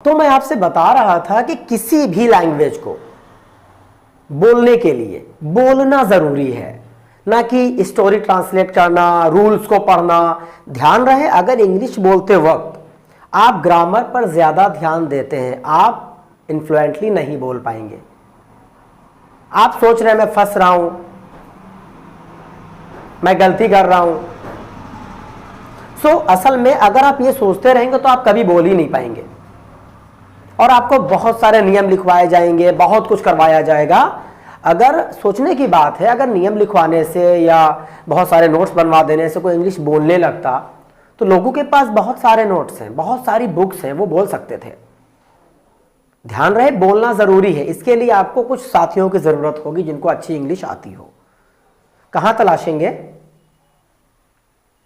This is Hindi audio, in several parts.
तो मैं आपसे बता रहा था कि किसी भी लैंग्वेज को बोलने के लिए बोलना जरूरी है, ना कि स्टोरी ट्रांसलेट करना, रूल्स को पढ़ना। ध्यान रहे, अगर इंग्लिश बोलते वक्त आप ग्रामर पर ज्यादा ध्यान देते हैं, आप इन्फ्लुएंटली नहीं बोल पाएंगे। आप सोच रहे हैं मैं फंस रहा हूं, मैं गलती कर रहा हूं। असल में अगर आप ये सोचते रहेंगे तो आप कभी बोल ही नहीं पाएंगे, और आपको बहुत सारे नियम लिखवाए जाएंगे, बहुत कुछ करवाया जाएगा। अगर सोचने की बात है, अगर नियम लिखवाने से या बहुत सारे नोट्स बनवा देने से कोई इंग्लिश बोलने लगता, तो लोगों के पास बहुत सारे नोट्स हैं, बहुत सारी बुक्स हैं, वो बोल सकते थे। ध्यान रहे, बोलना जरूरी है। इसके लिए आपको कुछ साथियों की जरूरत होगी जिनको अच्छी इंग्लिश आती हो। कहां तलाशेंगे?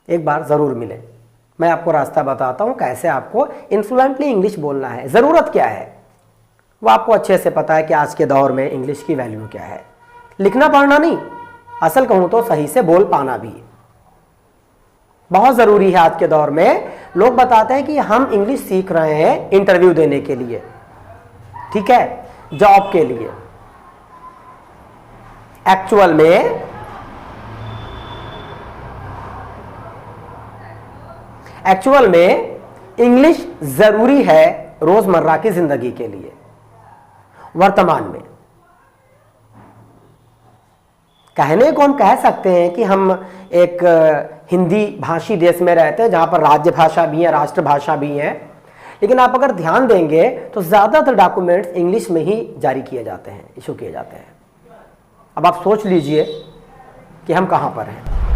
एक बार जरूर मिले, मैं आपको रास्ता बताता हूं कैसे आपको इन्फ्लुएंटली इंग्लिश बोलना है। जरूरत क्या है वो आपको अच्छे से पता है कि आज के दौर में इंग्लिश की वैल्यू क्या है। लिखना पढ़ना नहीं, असल कहूं तो सही से बोल पाना भी बहुत जरूरी है। आज के दौर में लोग बताते हैं कि हम इंग्लिश सीख रहे हैं इंटरव्यू देने के लिए, ठीक है, जॉब के लिए। एक्चुअल में इंग्लिश जरूरी है रोजमर्रा की जिंदगी के लिए। वर्तमान में कहने को हम कह सकते हैं कि हम एक हिंदी भाषी देश में रहते हैं जहां पर राज्य भाषा भी है, राष्ट्रभाषा भी है, लेकिन आप अगर ध्यान देंगे तो ज्यादातर डॉक्यूमेंट्स इंग्लिश में ही जारी किए जाते हैं, इशू किए जाते हैं। अब आप सोच लीजिए कि हम कहां पर हैं।